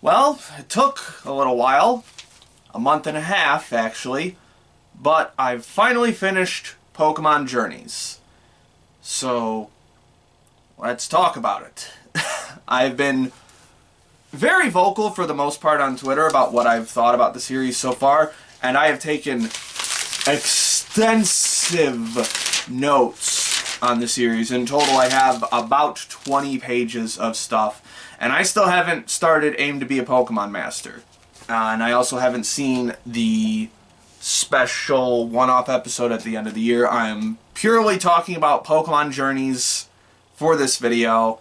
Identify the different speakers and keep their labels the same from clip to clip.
Speaker 1: Well, it took a little while, a month and a half actually, but I've finally finished Pokemon Journeys. So, let's talk about it. I've been very vocal for the most part on Twitter about what I've thought about the series so far, and I have taken extensive notes on the series. In total, I have about 20 pages of stuff, and I still haven't started Aim to be a Pokemon Master. And I also haven't seen the special one-off episode at the end of the year. I'm purely talking about Pokemon Journeys for this video,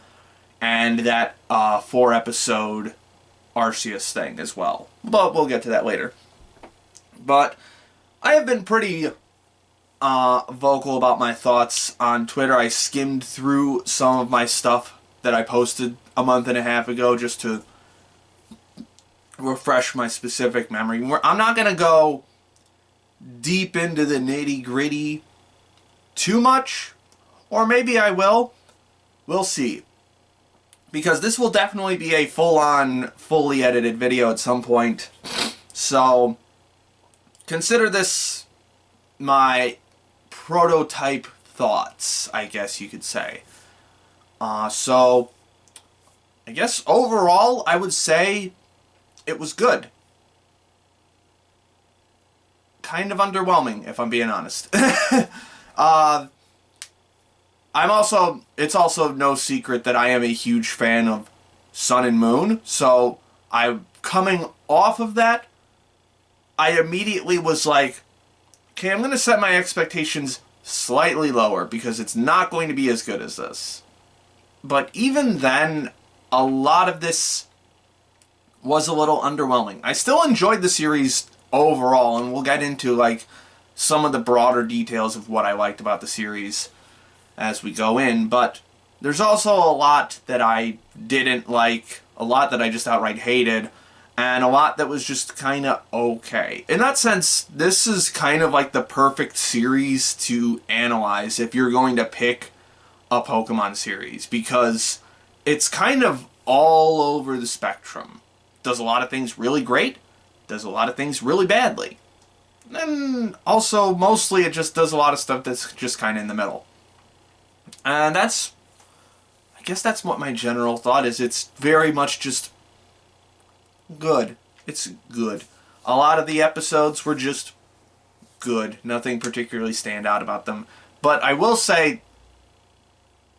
Speaker 1: and that 4-episode Arceus thing as well. But we'll get to that later. But I have been pretty vocal about my thoughts on Twitter. I skimmed through some of my stuff that I posted a month and a half ago just to refresh my specific memory. I'm not going to go deep into the nitty-gritty too much, or maybe I will. We'll see. Because this will definitely be a full-on, fully edited video at some point. So, consider this my prototype thoughts, I guess you could say. So, I guess overall, I would say it was good. Kind of underwhelming, if I'm being honest. It's also no secret that I am a huge fan of Sun and Moon, so coming off of that, I immediately was like, okay, I'm going to set my expectations slightly lower, because it's not going to be as good as this. But even then, a lot of this was a little underwhelming. I still enjoyed the series overall, and we'll get into like some of the broader details of what I liked about the series as we go in, but there's also a lot that I didn't like, a lot that I just outright hated, and a lot that was just kind of okay. In that sense, this is kind of like the perfect series to analyze if you're going to pick a Pokemon series, because it's kind of all over the spectrum. Does a lot of things really great, does a lot of things really badly. And also, mostly it just does a lot of stuff that's just kind of in the middle. And I guess that's what my general thought is. It's very much just good. It's good. A lot of the episodes were just good. Nothing particularly stand out about them. But I will say,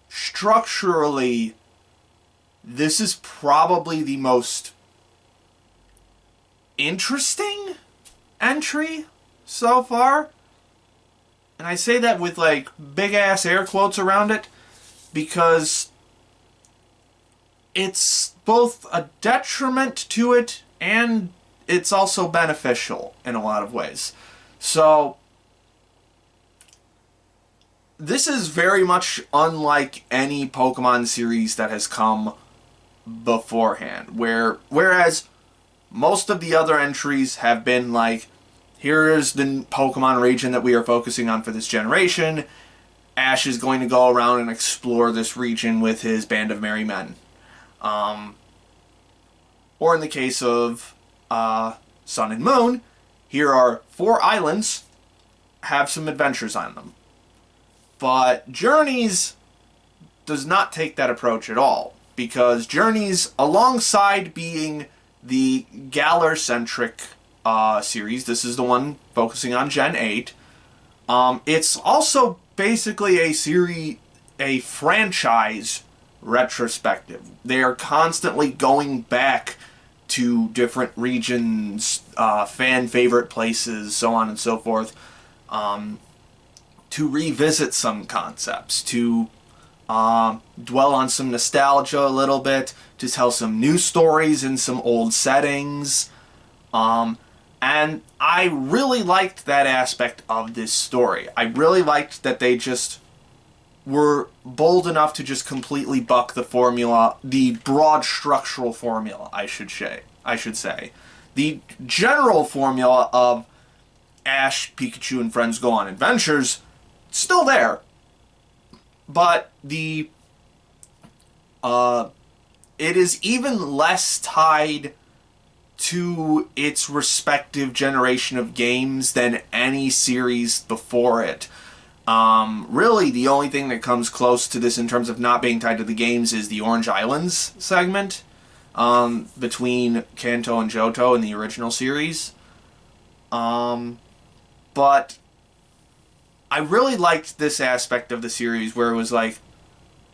Speaker 1: structurally, this is probably the most interesting entry so far. And I say that with like big-ass air quotes around it, because it's both a detriment to it and it's also beneficial in a lot of ways. So, this is very much unlike any Pokemon series that has come beforehand, whereas most of the other entries have been like, here is the Pokemon region that we are focusing on for this generation. Ash is going to go around and explore this region with his band of merry men. Or in the case of Sun and Moon, here are 4 islands, have some adventures on them. But Journeys does not take that approach at all, because Journeys, alongside being the Galar-centric series, this is the one focusing on Gen 8, it's also basically a franchise retrospective. They are constantly going back to different regions, fan favorite places, so on and so forth, to revisit some concepts, to dwell on some nostalgia a little bit, to tell some new stories in some old settings. And I really liked that aspect of this story. I really liked that they just were bold enough to just completely buck the formula, the broad structural formula, I should say. The general formula of Ash, Pikachu, and friends go on adventures, still there. But it is even less tied to its respective generation of games than any series before it. Really, the only thing that comes close to this in terms of not being tied to the games is the Orange Islands segment between Kanto and Johto in the original series. But I really liked this aspect of the series where it was like,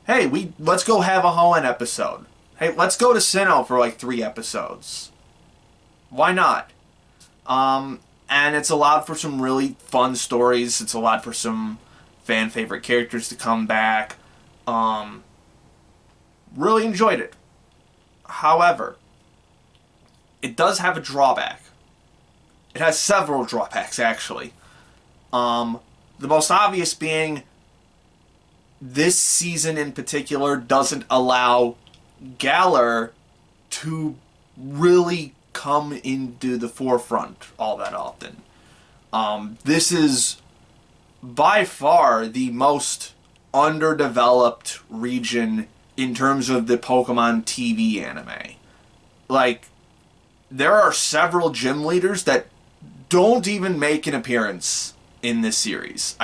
Speaker 1: hey, let's go have a Hoenn episode. Hey, let's go to Sinnoh for like 3 episodes. Why not? And it's allowed for some really fun stories. It's allowed for some fan favorite characters to come back. Really enjoyed it. However, it does have a drawback. It has several drawbacks, actually. The most obvious being this season in particular doesn't allow Galar to really come into the forefront all that often. This is by far the most underdeveloped region in terms of the Pokemon TV anime. Like, there are several gym leaders that don't even make an appearance in this series.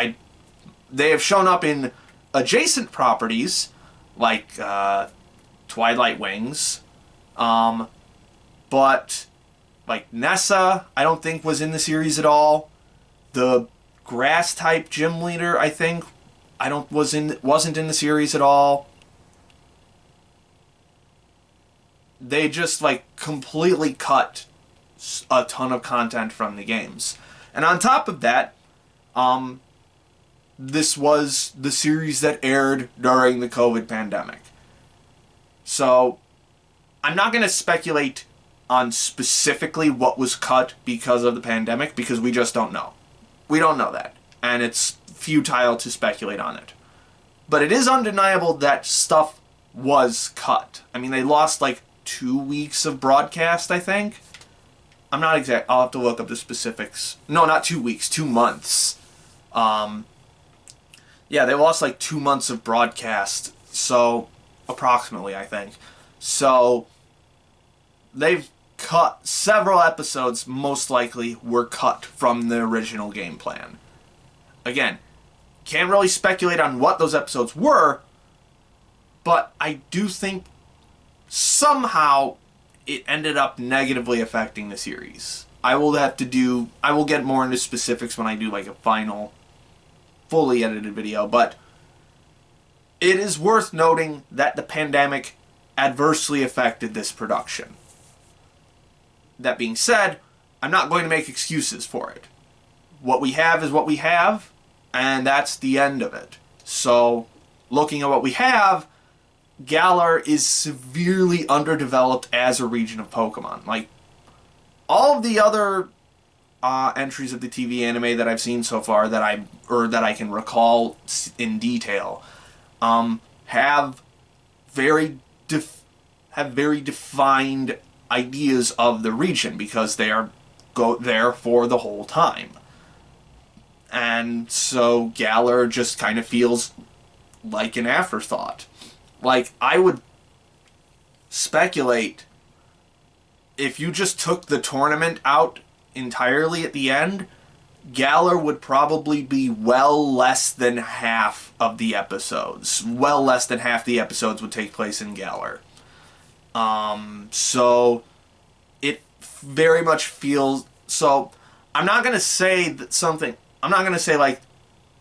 Speaker 1: They have shown up in adjacent properties like Twilight Wings, but like Nessa, I don't think was in the series at all. The grass type gym leader, I think, wasn't in the series at all. They just like completely cut a ton of content from the games. And on top of that, this was the series that aired during the COVID pandemic. So, I'm not going to speculate on specifically what was cut because of the pandemic, because we just don't know. We don't know that. And it's futile to speculate on it. But it is undeniable that stuff was cut. I mean, they lost like 2 weeks of broadcast, I think. I'm not exact. I'll have to look up the specifics. No, not 2 weeks. 2 months. Yeah, they lost like 2 months of broadcast. So, approximately, I think. So, they've cut several episodes, most likely were cut from the original game plan. Again, can't really speculate on what those episodes were, but I do think somehow it ended up negatively affecting the series. I will get more into specifics when I do like a final, fully edited video, but it is worth noting that the pandemic adversely affected this production. That being said, I'm not going to make excuses for it. What we have is what we have, and that's the end of it. So, looking at what we have, Galar is severely underdeveloped as a region of Pokemon. Like, all of the other entries of the TV anime that I've seen so far that I can recall in detail have very defined ideas of the region because they are there for the whole time. And so Galar just kind of feels like an afterthought. Like, I would speculate if you just took the tournament out entirely at the end, Galar would probably be well less than half of the episodes. Well less than half the episodes would take place in Galar. So it very much feels... So, I'm not going to say that something... I'm not going to say, like,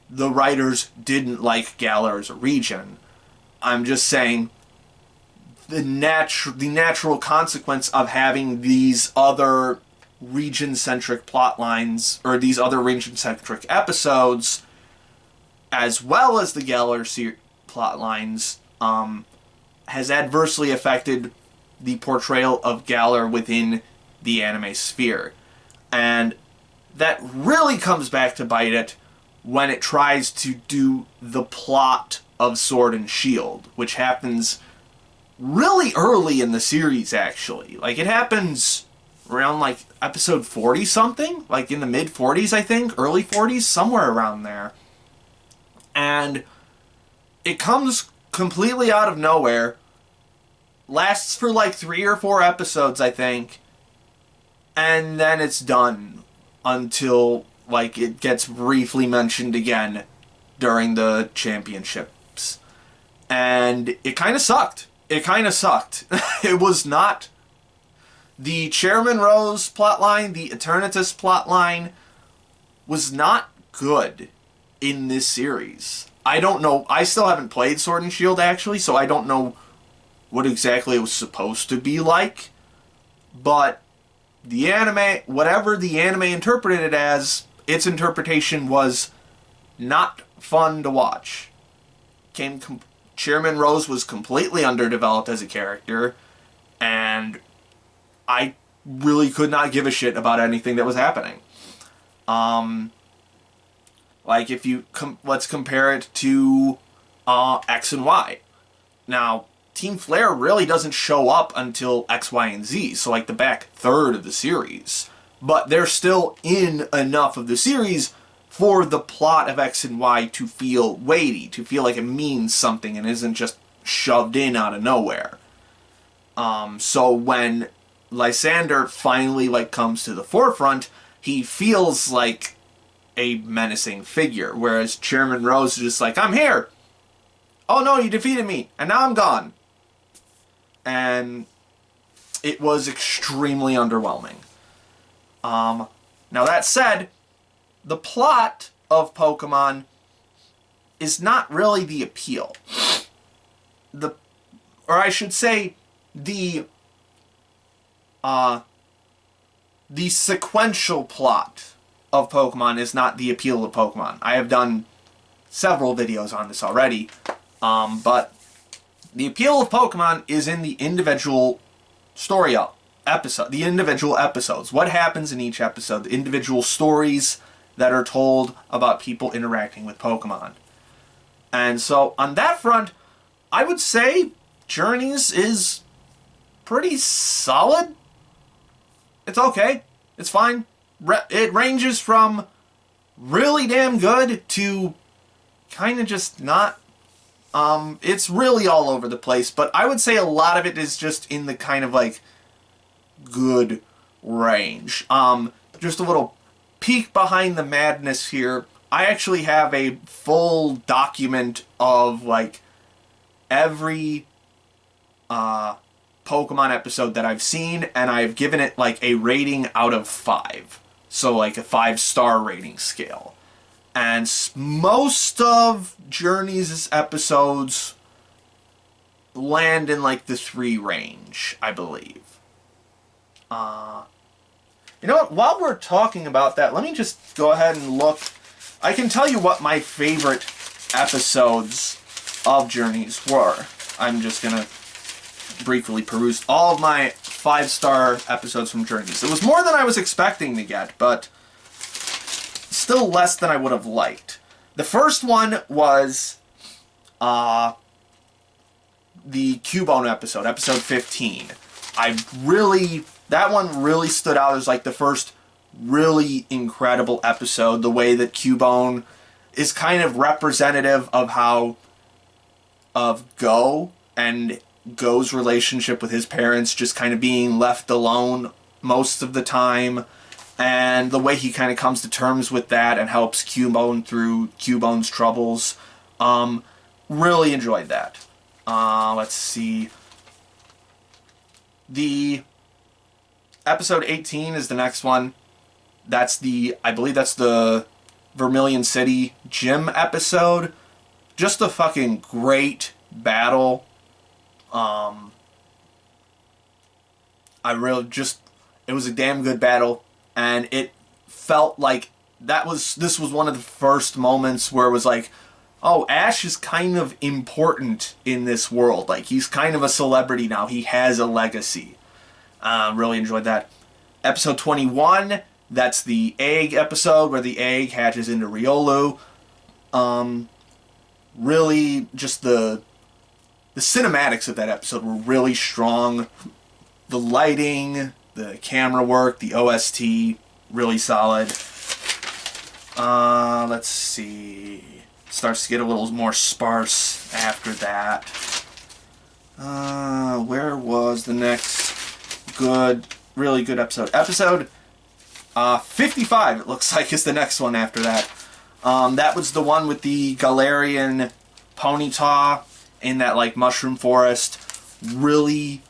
Speaker 1: the writers didn't like Galar as a region. I'm just saying the natural consequence of having these other region-centric plot lines, or these other region-centric episodes, as well as the Galar plot lines, has adversely affected the portrayal of Galar within the anime sphere. And that really comes back to bite it when it tries to do the plot of Sword and Shield, which happens really early in the series, actually. Like, it happens around, like, episode 40-something? Like, in the mid-40s, I think? Early 40s? Somewhere around there. And it comes completely out of nowhere, lasts for, like, 3 or 4 episodes, I think, and then it's done until, like, it gets briefly mentioned again during the championships. And it kind of sucked. It kind of sucked. It was not... The Chairman Rose plotline, the Eternatus plotline, was not good in this series. I don't know. I still haven't played Sword and Shield, actually, so I don't know what exactly it was supposed to be like. But the anime, whatever the anime interpreted it as, its interpretation was not fun to watch. Chairman Rose was completely underdeveloped as a character, and I really could not give a shit about anything that was happening. Like, if you let's compare it to X and Y. Now, Team Flare really doesn't show up until X, Y, and Z, so like the back third of the series. But they're still in enough of the series for the plot of X and Y to feel weighty, to feel like it means something and isn't just shoved in out of nowhere. So when Lysander finally, like, comes to the forefront, he feels like a menacing figure, whereas Chairman Rose is just like, I'm here! Oh no, you defeated me, and now I'm gone. And it was extremely underwhelming. Now that said, the plot of Pokemon is not really the appeal. Or I should say, the sequential plot of Pokemon is not the appeal of Pokemon. I have done several videos on this already, but the appeal of Pokemon is in the individual story episode, the individual episodes. What happens in each episode, the individual stories that are told about people interacting with Pokemon. And so, on that front, I would say Journeys is pretty solid. It's okay. It's fine. It ranges from really damn good to kind of just not. It's really all over the place, but I would say a lot of it is just in the kind of, like, good range. Just a little peek behind the madness here. I actually have a full document of, like, every Pokemon episode that I've seen, and I've given it, like, a rating out of 5. So, like, a 5-star rating scale. And most of Journeys' episodes land in, like, the 3 range, I believe. You know what? While we're talking about that, let me just go ahead and look. I can tell you what my favorite episodes of Journeys were. I'm just going to briefly peruse all of my 5-star episodes from Journeys. It was more than I was expecting to get, but still less than I would have liked. The first one was the Cubone episode, episode 15. That one really stood out as, like, the first really incredible episode. The way that Cubone is kind of representative of Go and Go's relationship with his parents just kind of being left alone most of the time, and the way he kind of comes to terms with that and helps Cubone through Cubone's troubles. Really enjoyed that. Let's see. The episode 18 is the next one. I believe that's the Vermilion City gym episode. Just a fucking great battle. It was a damn good battle, and it felt like this was one of the first moments where it was like, oh, Ash is kind of important in this world. Like, he's kind of a celebrity now. He has a legacy. Really enjoyed that. Episode 21, that's the egg episode where the egg hatches into Riolu. Really, just the cinematics of that episode were really strong. The lighting, the camera work, the OST, really solid. Let's see. Starts to get a little more sparse after that. Where was the next good really good episode. Episode 55, it looks like, is the next one after that. That was the one with the Galarian Ponyta in that, like, mushroom forest. Really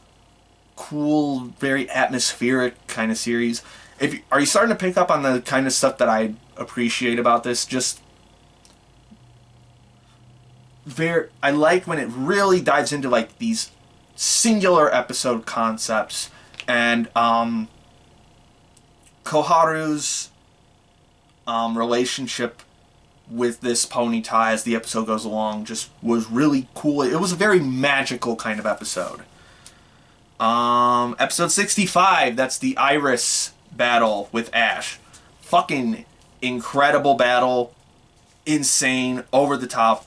Speaker 1: cool, very atmospheric kind of series. Are you starting to pick up on the kind of stuff that I appreciate about this? Just I like when it really dives into like these singular episode concepts, and Koharu's relationship with this Ponyta as the episode goes along just was really cool. It was a very magical kind of episode. Episode 65, that's the Iris battle with Ash. Fucking incredible battle. Insane, over the top.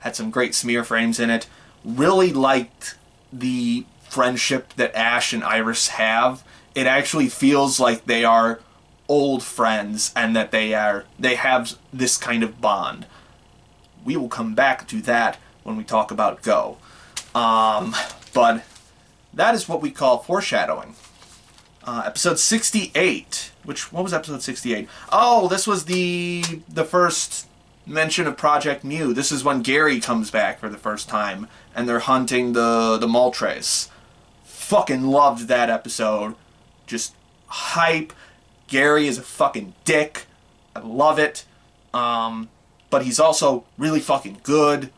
Speaker 1: Had some great smear frames in it. Really liked the friendship that Ash and Iris have. It actually feels like they are old friends and that they have this kind of bond. We will come back to that when we talk about Go. But that is what we call foreshadowing. Episode 68. What was episode 68? Oh, this was the first mention of Project Mew. This is when Gary comes back for the first time, and they're hunting the Moltres. Fucking loved that episode. Just hype. Gary is a fucking dick. I love it. But he's also really fucking good.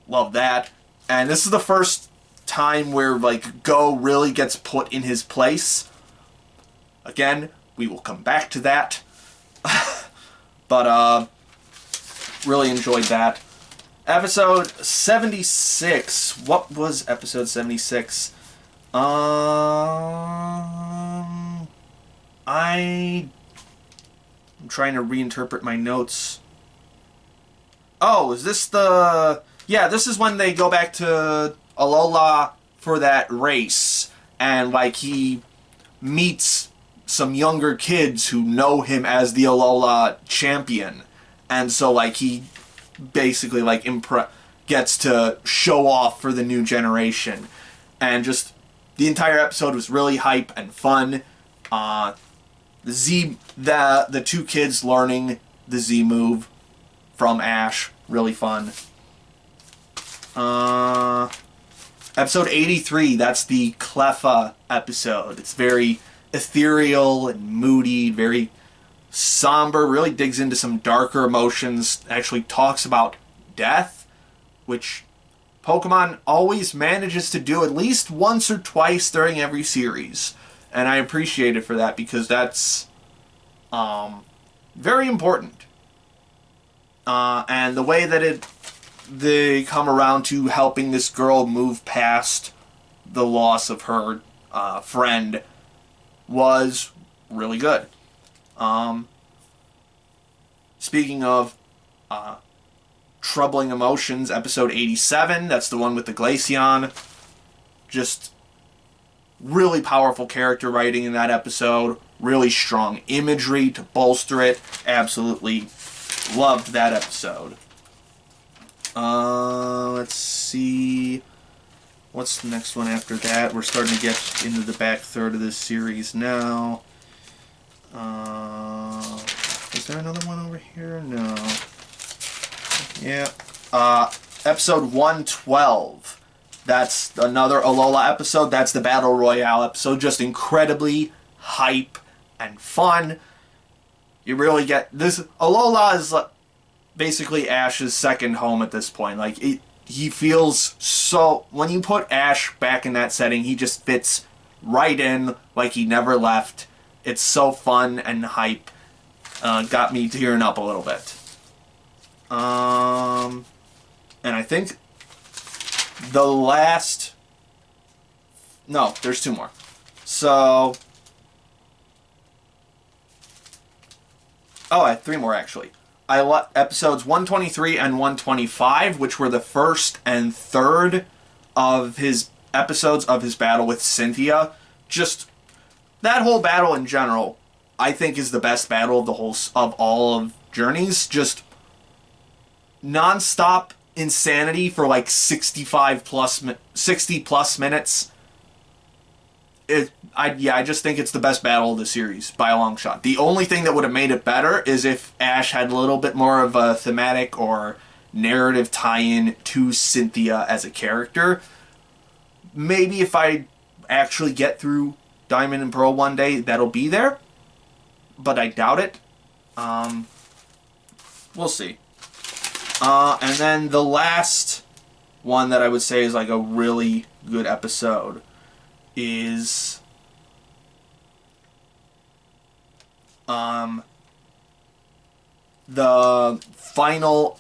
Speaker 1: Love that. And this is the first time where, like, Go really gets put in his place. Again, we will come back to that. But, really enjoyed that. Episode 76. What was episode 76? I'm trying to reinterpret my notes. Oh, is this the... Yeah, this is when they go back to Alola for that race. And, like, he meets some younger kids who know him as the Alola champion. And so, like, he basically, like, gets to show off for the new generation. And just, the entire episode was really hype and fun. The two kids learning the Z move from Ash, really fun. Episode 83, that's the Cleffa episode. It's very ethereal and moody, very somber, really digs into some darker emotions, actually talks about death, which Pokemon always manages to do at least once or twice during every series. And I appreciate it for that, because that's very important. And the way that they come around to helping this girl move past the loss of her friend was really good. Speaking of troubling emotions, episode 87, that's the one with the Glaceon. Just really powerful character writing in that episode. Really strong imagery to bolster it. Absolutely loved that episode. Let's see. What's the next one after that? We're starting to get into the back third of this series now. Is there another one over here? No. Yeah. Episode 112. That's another Alola episode. That's the Battle Royale episode. Just incredibly hype and fun. You really get this. Alola is basically Ash's second home at this point. Like, he feels so... When you put Ash back in that setting, he just fits right in like he never left. It's so fun and hype. Got me tearing up a little bit. And I think the last... No, there's two more. So... Oh, I had three more, actually. Episodes 123 and 125, which were the first and third of his episodes of his battle with Cynthia. Just that whole battle in general, I think, is the best battle of all of Journeys. Just non-stop insanity for like 60 plus minutes. I just think it's the best battle of the series by a long shot. The only thing that would have made it better is if Ash had a little bit more of a thematic or narrative tie-in to Cynthia as a character. Maybe if I actually get through Diamond and Pearl one day, that'll be there, but I doubt it. We'll see. And then the last one that I would say is like a really good episode is the final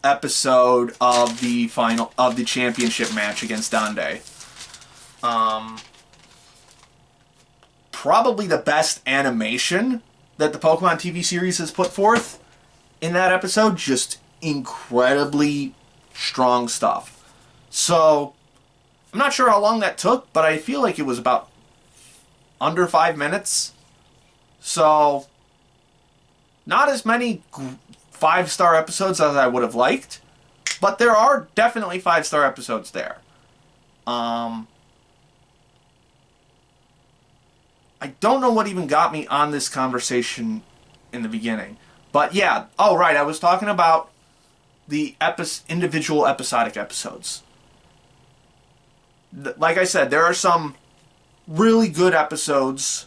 Speaker 1: episode of the championship match against Dande. Probably the best animation that the Pokemon TV series has put forth in that episode. Just incredibly strong stuff. So, I'm not sure how long that took, but I feel like it was about under 5 minutes. So, not as many 5-star episodes as I would have liked, but there are definitely 5-star episodes there. I don't know what even got me on this conversation in the beginning. But yeah, oh right, I was talking about the individual episodic episodes. Like I said, there are some really good episodes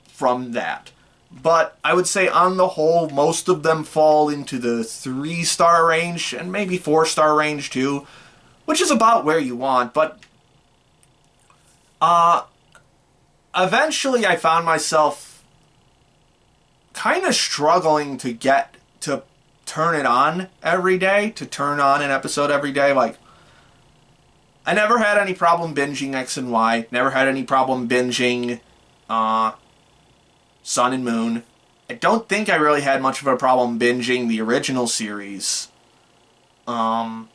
Speaker 1: from that. But I would say on the whole, most of them fall into the 3-star range, and maybe 4-star range too, which is about where you want. But eventually I found myself kind of struggling to get to turn it on every day, to turn on an episode every day. Like, I never had any problem binging X and Y, never had any problem binging Sun and Moon. I don't think I really had much of a problem binging the original series. But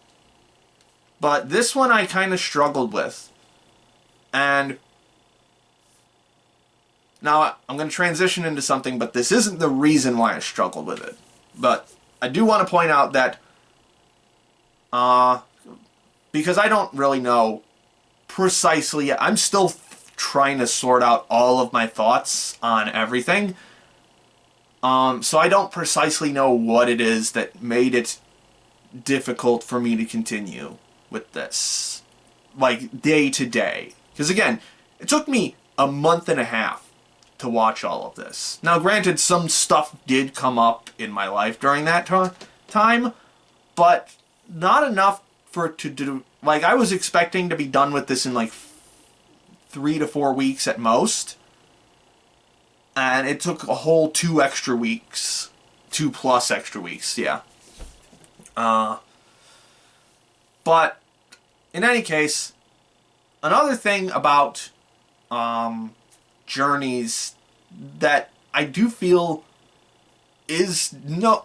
Speaker 1: this one I kind of struggled with. And now I'm going to transition into something, but this isn't the reason why I struggled with it. But I do want to point out that because I don't really know precisely, I'm still trying to sort out all of my thoughts on everything. So I don't precisely know what it is that made it difficult for me to continue with this, like, day to day. Because again, it took me a month and a half to watch all of this. Now granted, some stuff did come up in my life during that time, but not enough for it to do. Like, I was expecting to be done with this in like 3 to 4 weeks at most, and it took a whole 2 extra weeks, 2+ extra weeks, yeah. But in any case, another thing about Journeys that I do feel is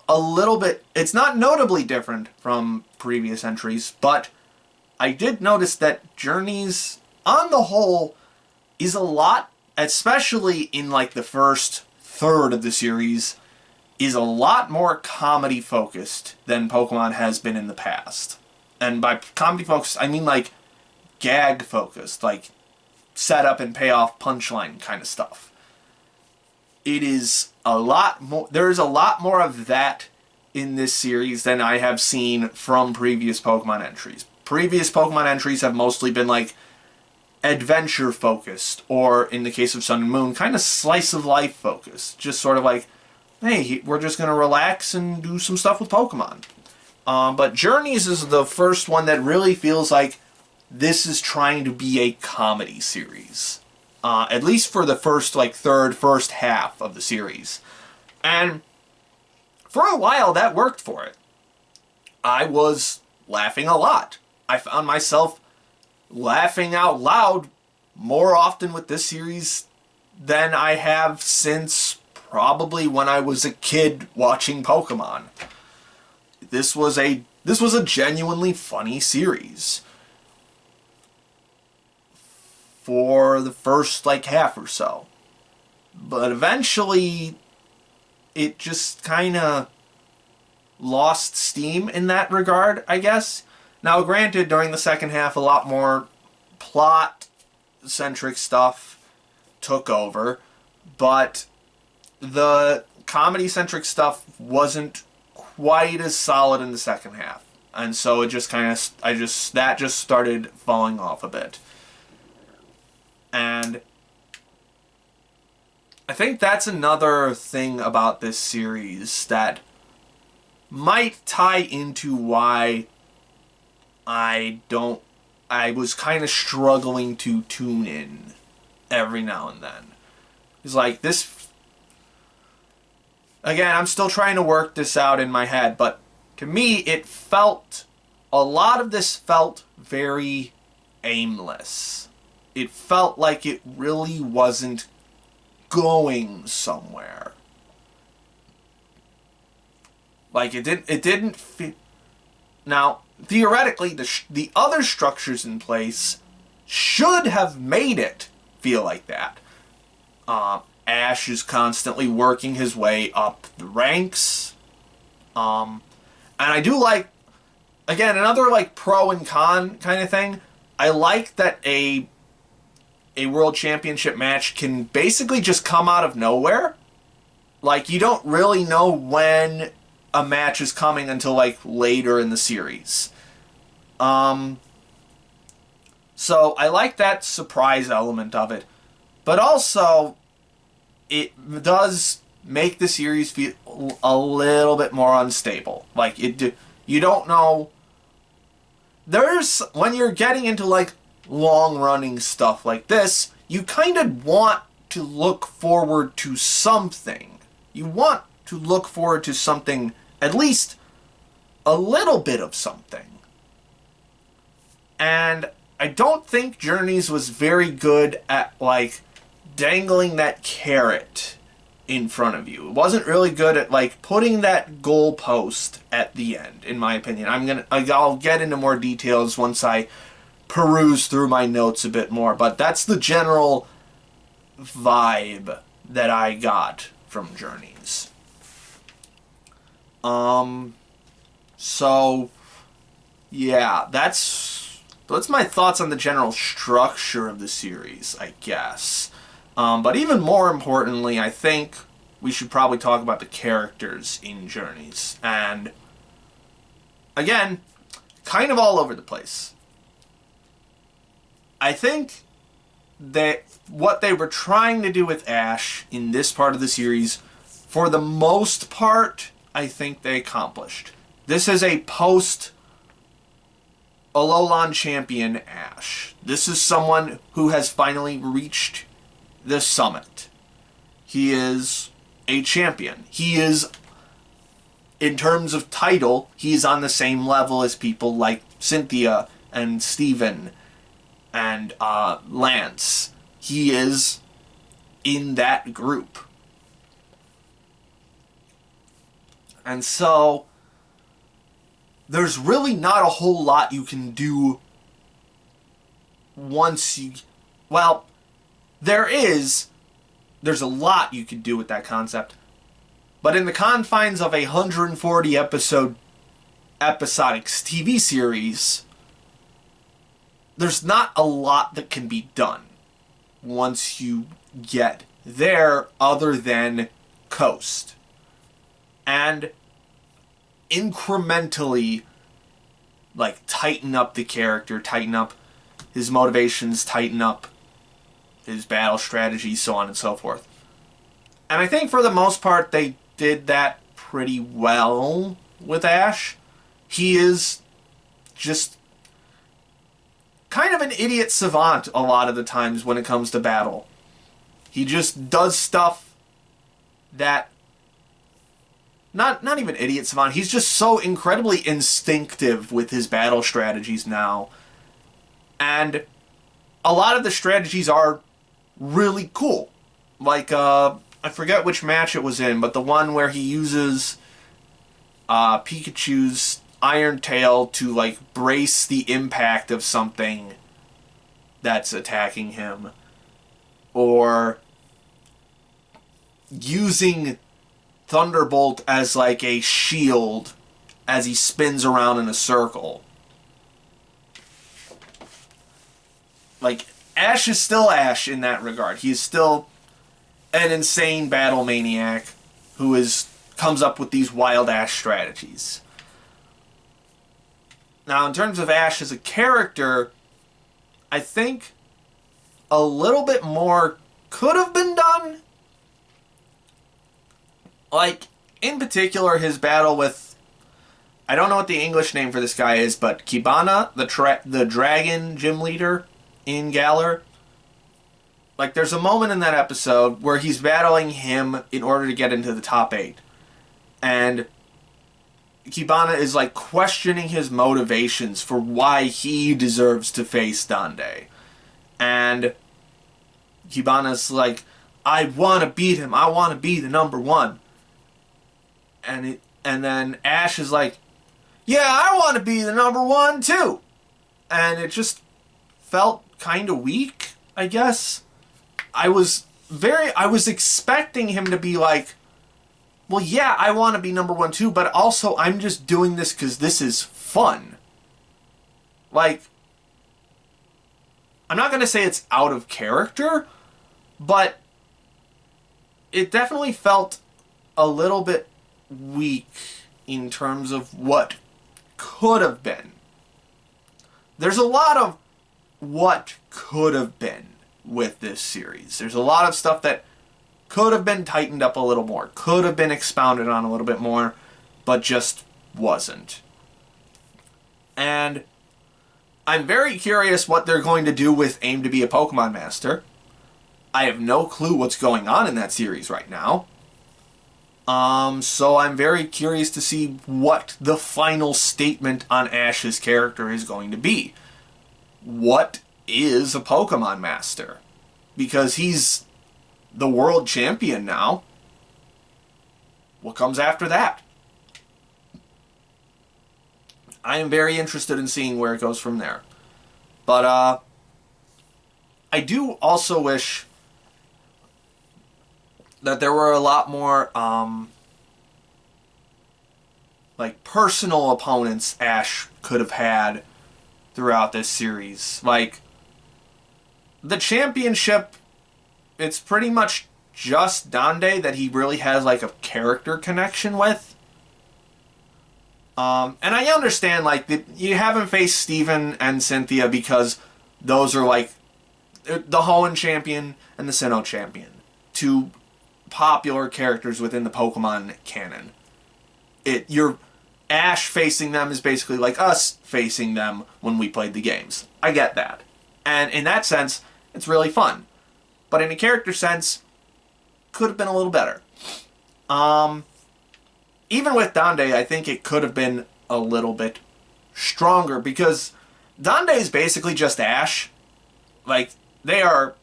Speaker 1: a little bit, it's not notably different from previous entries, but I did notice that Journeys, on the whole, is a lot, especially in like the first third of the series, is a lot more comedy focused than Pokemon has been in the past. And by comedy focused, I mean like gag focused, like setup and payoff punchline kind of stuff. It is a lot more, there's a lot more of that in this series than I have seen from previous Pokemon entries. Previous Pokemon entries have mostly been like adventure focused, or in the case of Sun and Moon, kind of slice of life focused. Just sort of like, hey, we're just going to relax and do some stuff with Pokemon. But Journeys is the first one that really feels like this is trying to be a comedy series. At least for the first half of the series. And for a while that worked for it. I was laughing a lot. I found myself laughing out loud more often with this series than I have since probably when I was a kid watching Pokemon. This was a genuinely funny series for the first like half or so. But eventually it just kind of lost steam in that regard, I guess. Now granted, during the second half a lot more plot comedy-centric stuff took over, but the comedy-centric stuff wasn't quite as solid in the second half. And so it just kind of, that just started falling off a bit. And I think that's another thing about this series that might tie into why I was kind of struggling to tune in every now and then. It's like this, again, I'm still trying to work this out in my head, but to me, a lot of this felt very aimless. It felt like it really wasn't going somewhere. Like it didn't fit. Now, theoretically, the other structures in place should have made it feel like that. Ash is constantly working his way up the ranks. And I do like, again, another like pro and con kind of thing. I like that a world championship match can basically just come out of nowhere. Like, you don't really know when a match is coming until like later in the series. So I like that surprise element of it. But also, it does make the series feel a little bit more unstable. Like, you don't know. When you're getting into like long-running stuff like this, you kind of want to look forward to something. You want to look forward to something, at least a little bit of something. And I don't think Journeys was very good at like dangling that carrot in front of you. It wasn't really good at like putting that goalpost at the end, in my opinion. I'll get into more details once I peruse through my notes a bit more, but that's the general vibe that I got from Journeys. So yeah, that's my thoughts on the general structure of the series, I guess. But even more importantly, I think we should probably talk about the characters in Journeys. And again, kind of all over the place. I think that what they were trying to do with Ash in this part of the series, for the most part, I think they accomplished. This is a post-Alolan champion Ash. This is someone who has finally reached the summit. He is a champion. He is, in terms of title, he is on the same level as people like Cynthia and Steven and Lance. He is in that group. And so, there's really not a whole lot you can do once you... Well, there's a lot you could do with that concept. But in the confines of a 140 episode episodic TV series, there's not a lot that can be done once you get there other than coast. And incrementally, like, tighten up the character, tighten up his motivations, tighten up his battle strategy, so on and so forth. And I think for the most part they did that pretty well with Ash. He is just kind of an idiot savant a lot of the times when it comes to battle. He just does stuff that... Not even idiot savant, he's just so incredibly instinctive with his battle strategies now. And a lot of the strategies are really cool. Like, I forget which match it was in, but the one where he uses Pikachu's Iron Tail to, like, brace the impact of something that's attacking him. Or using Thunderbolt as, like, a shield as he spins around in a circle. Like, Ash is still Ash in that regard. He's still an insane battle maniac who comes up with these wild Ash strategies. Now, in terms of Ash as a character, I think a little bit more could have been done. Like, in particular, his battle with, I don't know what the English name for this guy is, but Kibana, the dragon gym leader in Galar. Like, there's a moment in that episode where he's battling him in order to get into the top 8. And Kibana is, like, questioning his motivations for why he deserves to face Dande. And Kibana's like, I want to beat him. I want to be the number 1. And then Ash is like, yeah, I want to be the number 1 too. And it just felt kind of weak, I guess. I was expecting him to be like, well, yeah, I want to be number 1 too, but also I'm just doing this because this is fun. Like, I'm not going to say it's out of character, but it definitely felt a little bit weak in terms of what could have been. There's a lot of what could have been with this series. There's a lot of stuff that could have been tightened up a little more, could have been expounded on a little bit more, but just wasn't. And I'm very curious what they're going to do with Aim to be a Pokemon Master. I have no clue what's going on in that series right now. So I'm very curious to see what the final statement on Ash's character is going to be. What is a Pokemon Master? Because he's the world champion now. What comes after that? I am very interested in seeing where it goes from there. But, I do also wish that there were a lot more, like, personal opponents Ash could have had throughout this series. Like, the championship, it's pretty much just Dande that he really has, like, a character connection with. And I understand, like, you haven't faced Steven and Cynthia because those are, like, the Hoenn champion and the Sinnoh champion. Two popular characters within the Pokemon canon. Your Ash facing them is basically like us facing them when we played the games. I get that. And in that sense, it's really fun. But in a character sense, could have been a little better. Even with Dande, I think it could have been a little bit stronger because Dande is basically just Ash. Like, they are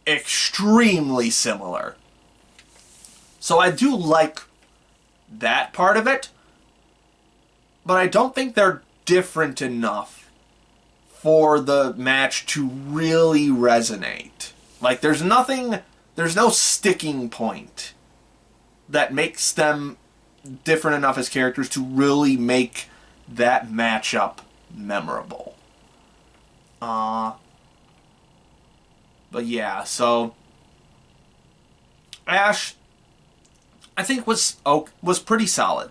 Speaker 1: extremely similar. So I do like that part of it, but I don't think they're different enough for the match to really resonate. Like, there's no sticking point that makes them different enough as characters to really make that matchup memorable. But yeah, so Ash, I think was pretty solid.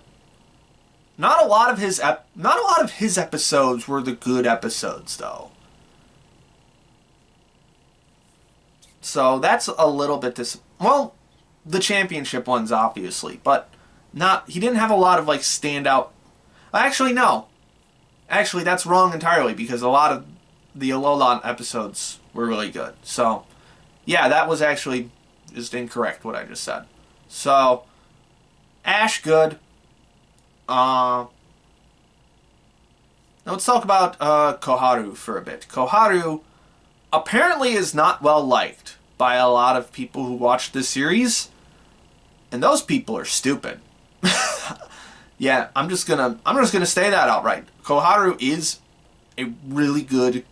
Speaker 1: Not a lot of his episodes were the good episodes though. So that's a little bit well, the championship ones obviously, but he didn't have a lot of like standout. Actually no. Actually that's wrong entirely because a lot of the Alolan episodes were really good. So yeah, that was actually just incorrect what I just said. So Ash good. Now let's talk about Koharu for a bit. Koharu apparently is not well liked by a lot of people who watch this series, and those people are stupid. Yeah, I'm just gonna say that outright. Koharu is a really good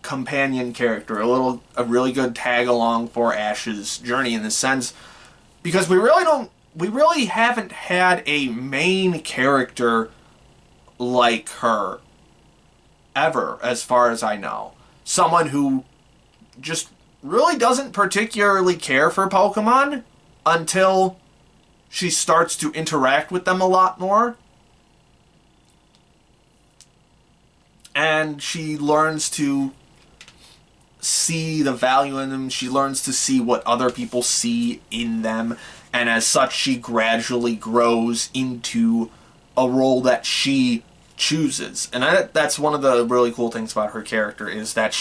Speaker 1: companion character, a really good tag along for Ash's journey in this sense, because we really haven't had a main character like her ever, as far as I know. Someone who just really doesn't particularly care for Pokemon until she starts to interact with them a lot more. And she learns to see the value in them. She learns to see what other people see in them. And as such, she gradually grows into a role that she chooses. And that's one of the really cool things about her character, is that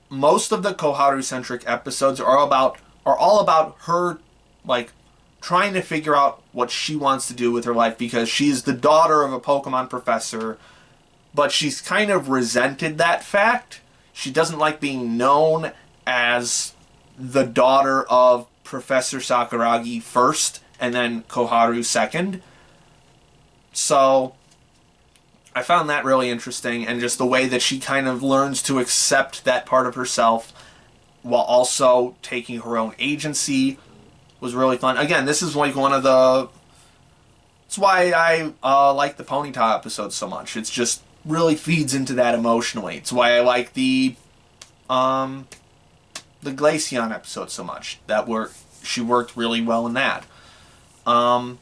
Speaker 1: most of the Koharu-centric episodes are all about her, like, trying to figure out what she wants to do with her life, because she's the daughter of a Pokemon professor, but she's kind of resented that fact. She doesn't like being known as the daughter of Professor Sakuragi first, and then Koharu second. So I found that really interesting, and just the way that she kind of learns to accept that part of herself while also taking her own agency was really fun. Again, this is like one of the... That's why I like the Ponyta episodes so much. It's just really feeds into that emotionally. It's why I like the Glaceon episode so much. She worked really well in that. Now,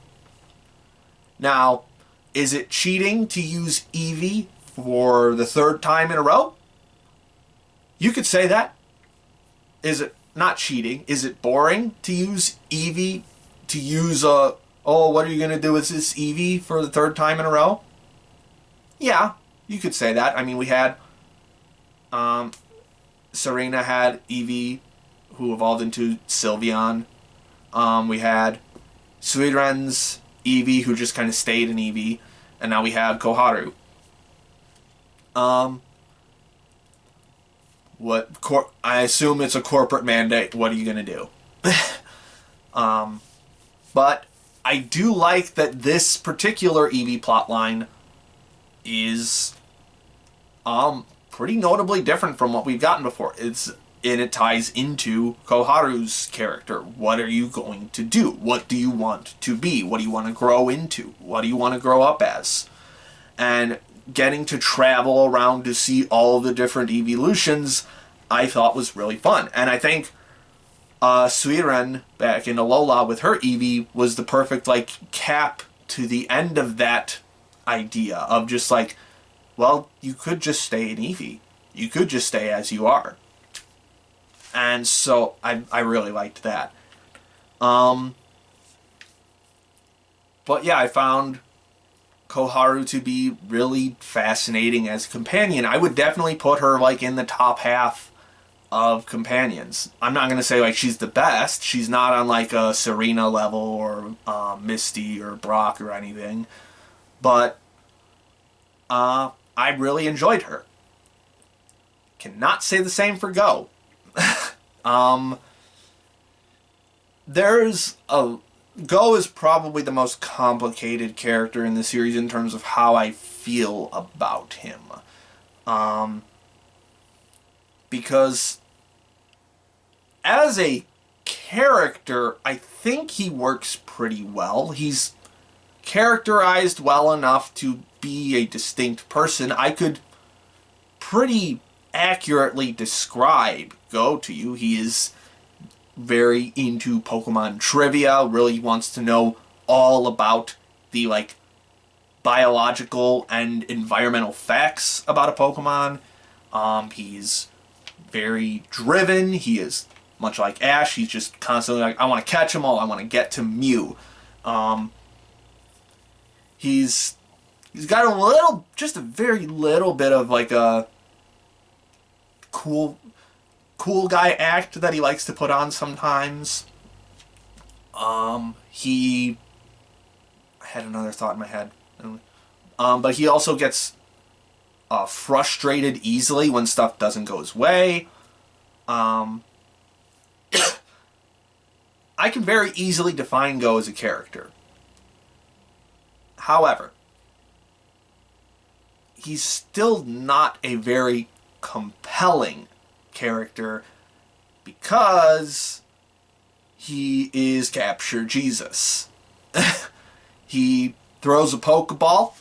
Speaker 1: is it cheating to use Eevee for the third time in a row? You could say that. Is it not cheating? Is it boring to use Eevee? To use oh, what are you going to do with this Eevee for the third time in a row? Yeah, you could say that. I mean, we had... Serena had Eevee, who evolved into Sylveon. We had Suiren's Eevee, who just kind of stayed in Eevee. And now we have Koharu. I assume it's a corporate mandate. What are you going to do? But I do like that this particular Eevee plotline is pretty notably different from what we've gotten before. It ties into Koharu's character. What are you going to do? What do you want to be? What do you want to grow into? What do you want to grow up as? And getting to travel around to see all the different evolutions, I thought was really fun. And I think Suiren back in Alola with her Eevee was the perfect cap to the end of that idea of just well, you could just stay in Eevee. You could just stay as you are. And so I really liked that. But yeah, I found Koharu to be really fascinating as a companion. I would definitely put her in the top half of companions. I'm not going to say she's the best. She's not on a Serena level or Misty or Brock or anything. But I really enjoyed her. Cannot say the same for Go. Go is probably the most complicated character in the series in terms of how I feel about him. Because as a character, I think he works pretty well. He's characterized well enough to be a distinct person. I could pretty accurately describe Go to you. He is very into Pokemon trivia, really wants to know all about the biological and environmental facts about a Pokemon. He's very driven. He is much like Ash. He's just constantly I want to catch them all. I want to get to Mew. He's got just a very little bit of a cool guy act that he likes to put on sometimes. I had another thought in my head. But he also gets frustrated easily when stuff doesn't go his way. I can very easily define Go as a character. However, he's still not a very compelling character because he is Capture Jesus. He throws a Pokeball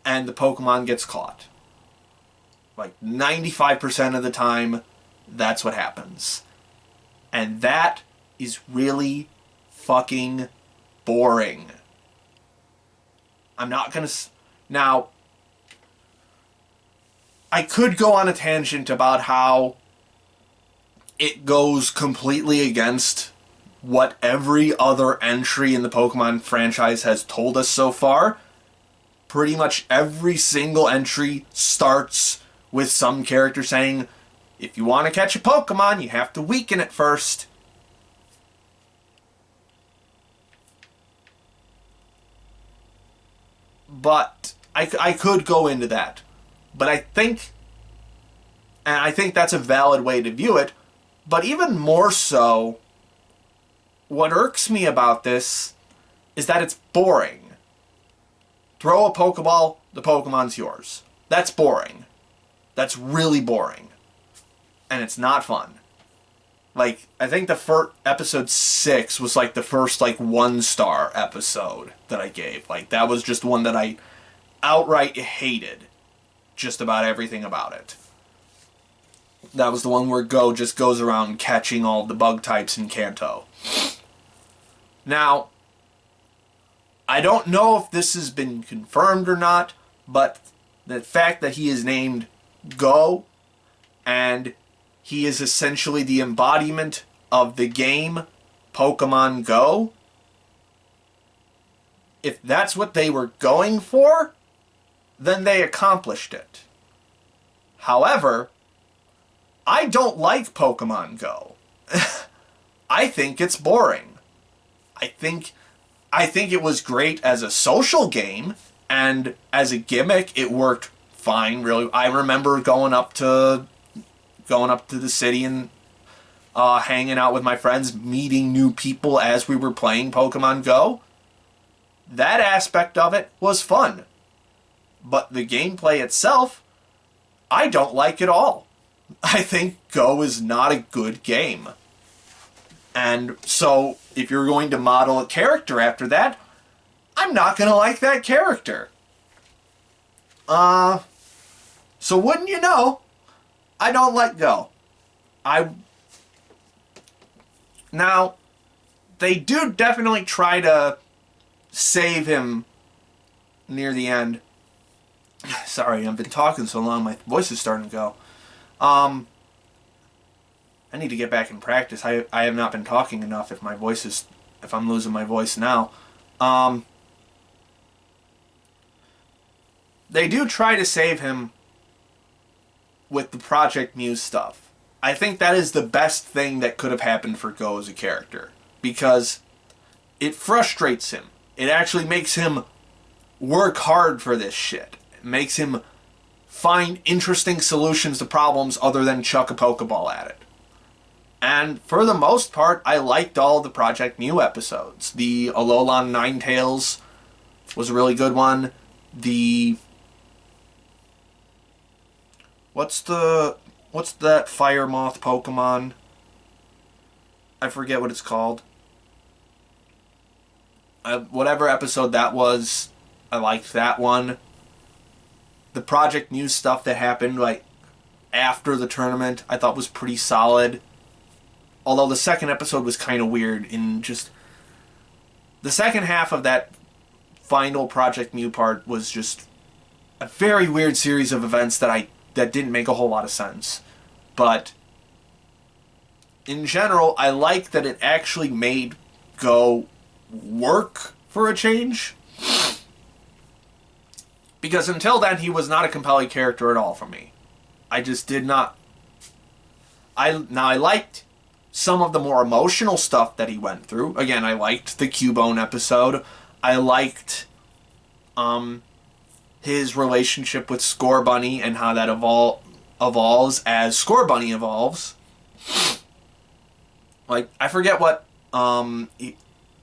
Speaker 1: and the Pokemon gets caught. Like 95% of the time, that's what happens. And that is really fucking boring. I'm not gonna... Now, I could go on a tangent about how it goes completely against what every other entry in the Pokemon franchise has told us so far. Pretty much every single entry starts with some character saying, if you want to catch a Pokemon, you have to weaken it first. But I could go into that. But I think that's a valid way to view it. But even more so, what irks me about this is that it's boring. Throw a Pokeball, the Pokemon's yours. That's boring. That's really boring. And it's not fun. Like, I think the first episode 6 was like the first like 1-star episode that I gave. Like, that was just one that I outright hated just about everything about it. That was the one where Go just goes around catching all the bug types in Kanto. Now, I don't know if this has been confirmed or not, but the fact that he is named Go, and he is essentially the embodiment of the game Pokemon Go, if that's what they were going for, then they accomplished it. However, I don't like Pokemon Go. I think it's boring. I think it was great as a social game, and as a gimmick, it worked fine. Really, I remember going up to the city and hanging out with my friends, meeting new people as we were playing Pokemon Go. That aspect of it was fun, but the gameplay itself, I don't like at all. I think Go is not a good game. And so, if you're going to model a character after that, I'm not going to like that character. So wouldn't you know, I don't like Go. Now, they do definitely try to save him near the end. Sorry, I've been talking so long, my voice is starting to go. I need to get back in practice. I have not been talking enough if I'm losing my voice now. They do try to save him with the Project Muse stuff. I think that is the best thing that could have happened for Go as a character, because it frustrates him. It actually makes him work hard for this shit. It makes him find interesting solutions to problems other than chuck a Pokeball at it. And for the most part, I liked all the Project Mew episodes. The Alolan Ninetales was a really good one. What's that fire moth Pokemon? I forget what it's called. Whatever episode that was, I liked that one. The Project Muse stuff that happened like after the tournament, I thought was pretty solid. Although the second episode was kind of weird in just... The second half of that final Project Mew part was just a very weird series of events that didn't make a whole lot of sense. But in general, I like that it actually made Go work for a change. Because until then, he was not a compelling character at all for me. I just did not... I liked some of the more emotional stuff that he went through. Again, I liked the Cubone episode. I liked his relationship with Scorbunny and how that evolves as Scorbunny evolves. Like, I forget what the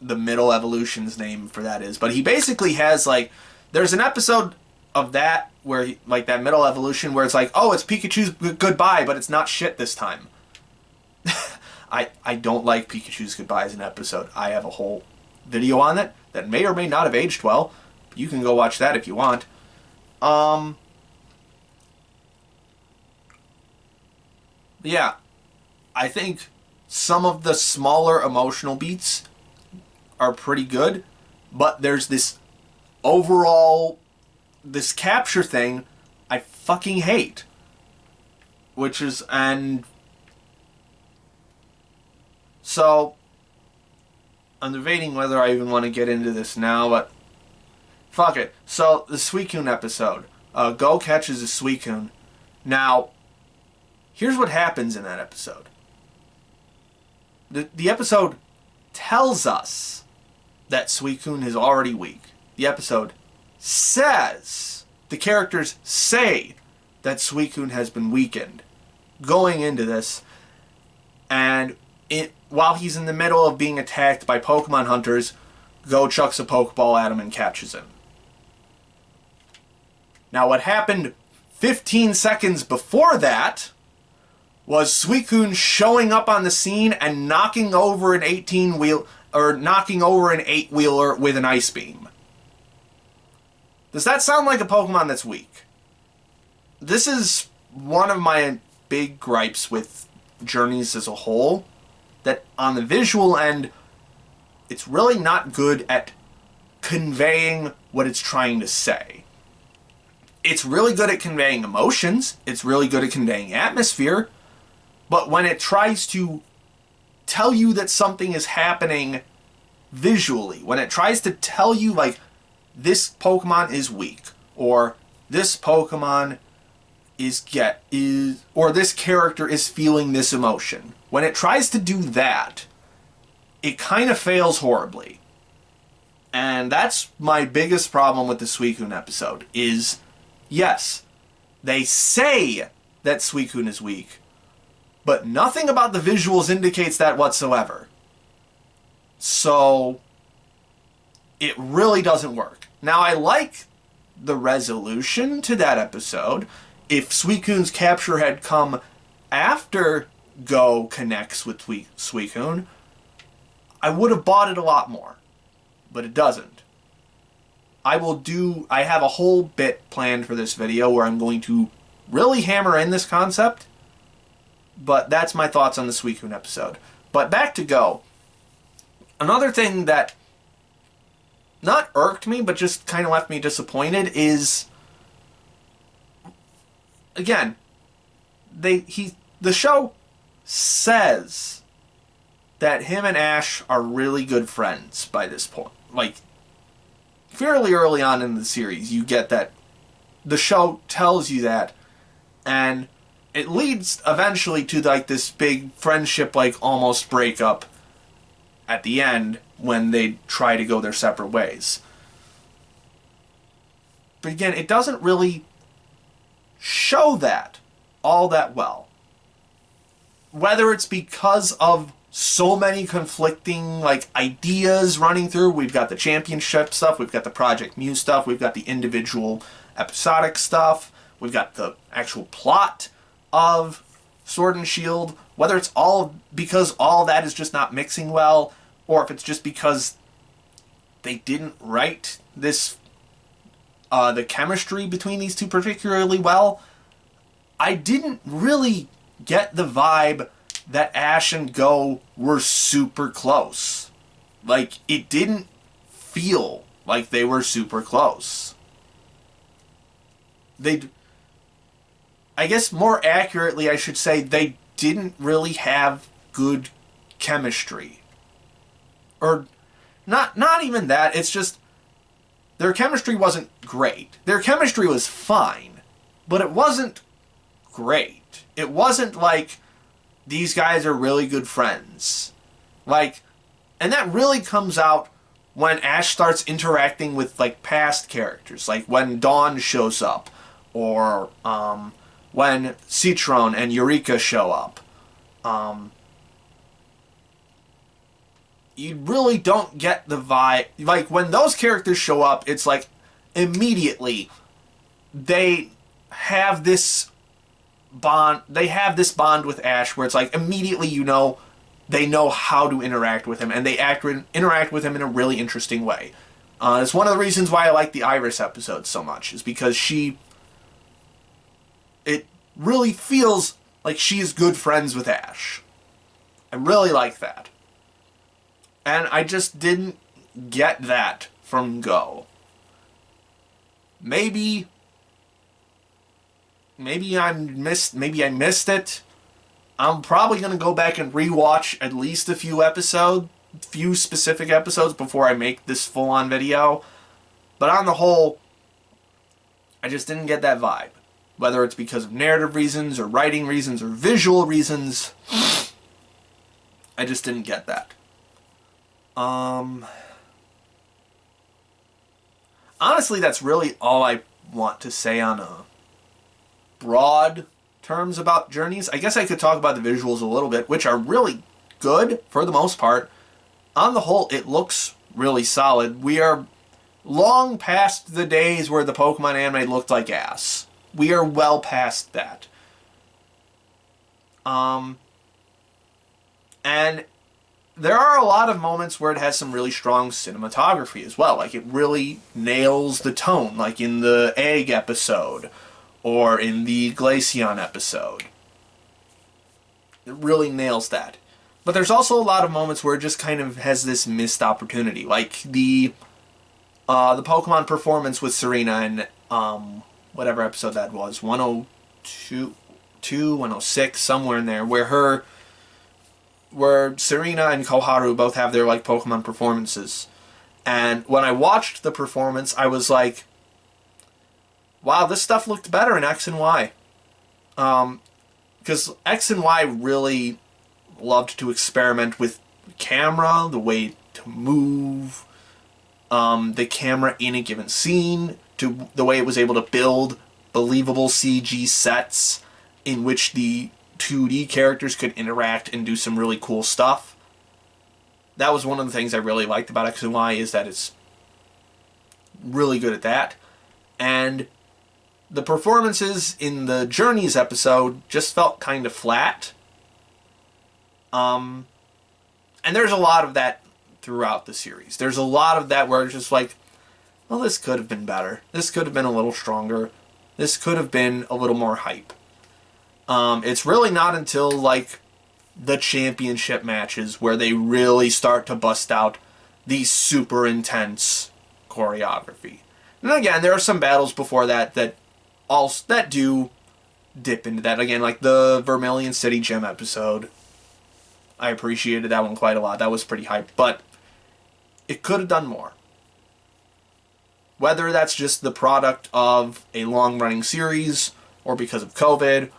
Speaker 1: middle evolution's name for that is, but he basically has, like, there's an episode of that where, like, that middle evolution where it's like, oh, it's Pikachu's goodbye, but it's not shit this time. I don't like Pikachu's Goodbye as an episode. I have a whole video on it that may or may not have aged well. You can go watch that if you want. Yeah, I think some of the smaller emotional beats are pretty good, but there's this overall, this capture thing I fucking hate. Which is, and so, I'm debating whether I even want to get into this now, but fuck it. So, the Suicune episode. Go catches a Suicune. Now, here's what happens in that episode. The episode tells us that Suicune is already weak. The episode says, the characters say that Suicune has been weakened going into this, and while he's in the middle of being attacked by Pokemon hunters, Go chucks a Pokeball at him and catches him. Now, what happened 15 seconds before that was Suicune showing up on the scene and knocking over an 8-wheeler with an Ice Beam. Does that sound like a Pokemon that's weak? This is one of my big gripes with Journeys as a whole, that on the visual end, it's really not good at conveying what it's trying to say. It's really good at conveying emotions, it's really good at conveying atmosphere, but when it tries to tell you that something is happening visually, when it tries to tell you, like, this Pokemon is weak, or this Pokemon or this character is feeling this emotion, when it tries to do that, it kind of fails horribly. And that's my biggest problem with the Suicune episode, is, yes, they say that Suicune is weak, but nothing about the visuals indicates that whatsoever. So, it really doesn't work. Now, I like the resolution to that episode. If Suicune's capture had come after Go connects with Suicune, I would have bought it a lot more. But it doesn't. I have a whole bit planned for this video where I'm going to really hammer in this concept. But that's my thoughts on the Suicune episode. But back to Go. Another thing that not irked me, but just kind of left me disappointed is, again, the show says that him and Ash are really good friends by this point. Like, fairly early on in the series, you get that. The show tells you that, and it leads eventually to, like, this big friendship, like, almost breakup at the end when they try to go their separate ways. But again, it doesn't really show that all that well. Whether it's because of so many conflicting, like, ideas running through. We've got the championship stuff, we've got the Project Mew stuff, we've got the individual episodic stuff, we've got the actual plot of Sword and Shield. Whether it's all because all that is just not mixing well, or if it's just because they didn't write this, the chemistry between these two particularly well, I didn't really get the vibe that Ash and Go were super close. Like, it didn't feel like they were super close. I guess more accurately I should say, they didn't really have good chemistry. Or, not even that, it's just, their chemistry wasn't great. Their chemistry was fine, but it wasn't great. It wasn't like, these guys are really good friends. Like, and that really comes out when Ash starts interacting with, like, past characters. Like, when Dawn shows up. Or, when Citron and Eureka show up. You really don't get the vibe. Like, when those characters show up, it's like, immediately, they have this bond with Ash where it's like, immediately they know how to interact with him, and they interact with him in a really interesting way. It's one of the reasons why I like the Iris episode so much, is because it really feels Like, she is good friends with Ash. I really like that. And I just didn't get that from Go. Maybe I missed it. I'm probably going to go back and rewatch at least a few specific episodes before I make this full-on video. But on the whole, I just didn't get that vibe. Whether it's because of narrative reasons, or writing reasons, or visual reasons, I just didn't get that. Honestly, that's really all I want to say on a broad terms about Journeys. I guess I could talk about the visuals a little bit, which are really good for the most part. On the whole, it looks really solid. We are long past the days where the Pokemon anime looked like ass. We are well past that. And there are a lot of moments where it has some really strong cinematography as well. Like, it really nails the tone, like in the Egg episode, or in the Glaceon episode. It really nails that. But there's also a lot of moments where it just kind of has this missed opportunity. Like the Pokemon performance with Serena in whatever episode that was, 102, 106, somewhere in there, where Serena and Koharu both have their like Pokemon performances. And when I watched the performance, I was like, wow, this stuff looked better in X and Y. Because X and Y really loved to experiment with camera, the way to move, the camera in a given scene, to the way it was able to build believable CG sets in which the 2D characters could interact and do some really cool stuff. That was one of the things I really liked about X and Y, is that it's really good at that. And the performances in the Journeys episode just felt kind of flat. And there's a lot of that throughout the series. There's a lot of that where it's just like, well, this could have been better. This could have been a little stronger. This could have been a little more hype. It's really not until, like, the championship matches where they really start to bust out the super intense choreography. And again, there are some battles before that that do dip into that. Again, like the Vermilion City Gym episode. I appreciated that one quite a lot. That was pretty hyped. But it could have done more. Whether that's just the product of a long-running series, or because of COVID,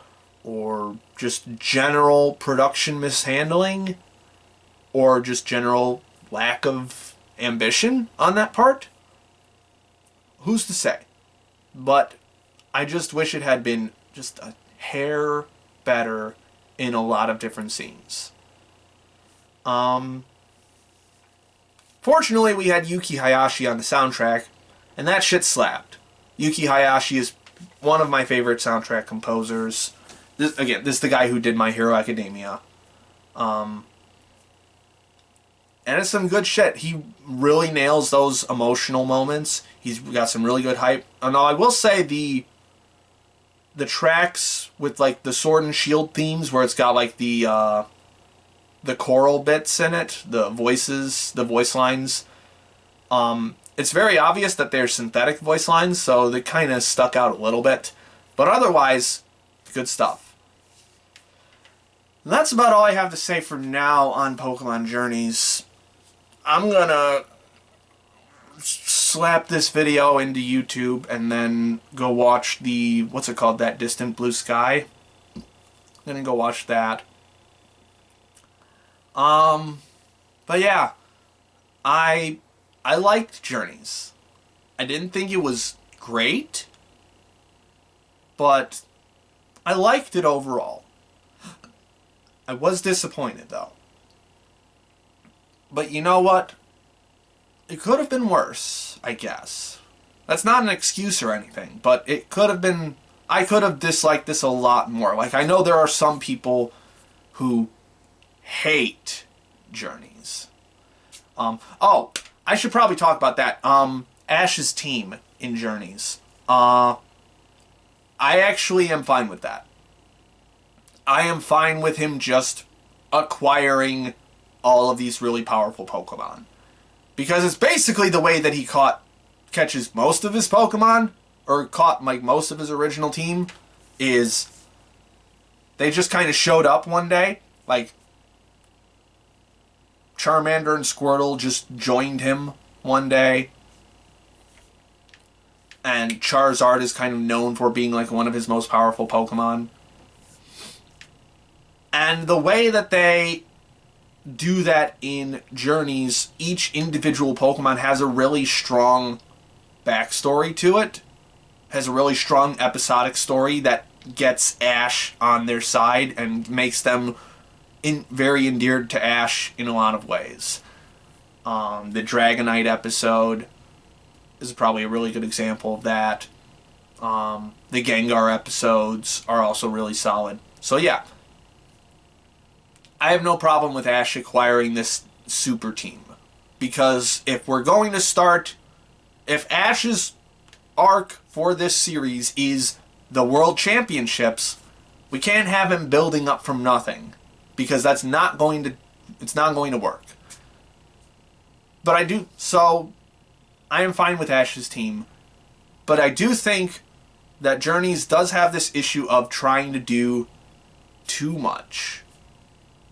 Speaker 1: or just general production mishandling, or just general lack of ambition on that part, who's to say? But I just wish it had been just a hair better in a lot of different scenes. Fortunately, we had Yuki Hayashi on the soundtrack, and that shit slapped. Yuki Hayashi is one of my favorite soundtrack composers. This is the guy who did My Hero Academia. And it's some good shit. He really nails those emotional moments. He's got some really good hype. And I will say the tracks with like the Sword and Shield themes, where it's got like the choral bits in it, the voice lines. It's very obvious that they're synthetic voice lines, so they kind of stuck out a little bit. But otherwise, good stuff. And that's about all I have to say for now on Pokemon Journeys. I'm gonna slap this video into YouTube and then go watch the, what's it called, that Distant Blue Sky. I'm gonna go watch that. But yeah, I liked Journeys. I didn't think it was great, but I liked it overall. I was disappointed, though. But you know what? It could have been worse, I guess. That's not an excuse or anything, but it could have been... I could have disliked this a lot more. Like, I know there are some people who hate Journeys. Oh, I should probably talk about that. Ash's team in Journeys. I actually am fine with that. I am fine with him just acquiring all of these really powerful Pokemon. Because it's basically the way that he catches most of his Pokemon, or caught like most of his original team, is they just kind of showed up one day. Like, Charmander and Squirtle just joined him one day. And Charizard is kind of known for being like one of his most powerful Pokemon. And the way that they do that in Journeys, each individual Pokemon has a really strong backstory to it. Has a really strong episodic story that gets Ash on their side and makes them very endeared to Ash in a lot of ways. The Dragonite episode is probably a really good example of that. The Gengar episodes are also really solid. So yeah, I have no problem with Ash acquiring this super team. Because if we're going to start... If Ash's arc for this series is the World Championships, we can't have him building up from nothing. Because that's not going to... It's not going to work. But I do... So, I am fine with Ash's team. But I do think that Journeys does have this issue of trying to do too much.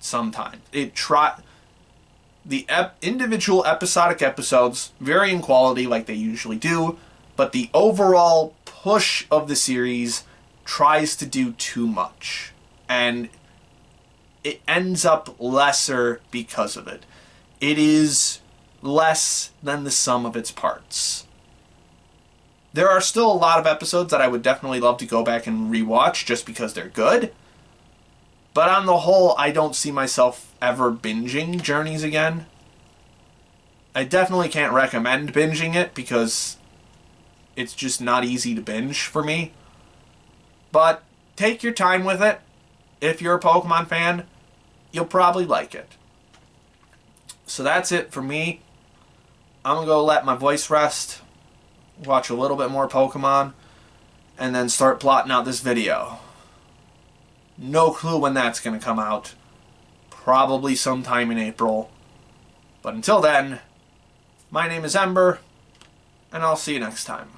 Speaker 1: Sometimes the individual episodic episodes vary in quality like they usually do, but the overall push of the series tries to do too much, and it ends up lesser because of it. It is less than the sum of its parts. There are still a lot of episodes that I would definitely love to go back and rewatch just because they're good. But on the whole, I don't see myself ever binging Journeys again. I definitely can't recommend binging it because it's just not easy to binge for me. But take your time with it. If you're a Pokemon fan, you'll probably like it. So that's it for me. I'm going to go let my voice rest, watch a little bit more Pokemon, and then start plotting out this video. No clue when that's going to come out. Probably sometime in April. But until then, my name is Ember, and I'll see you next time.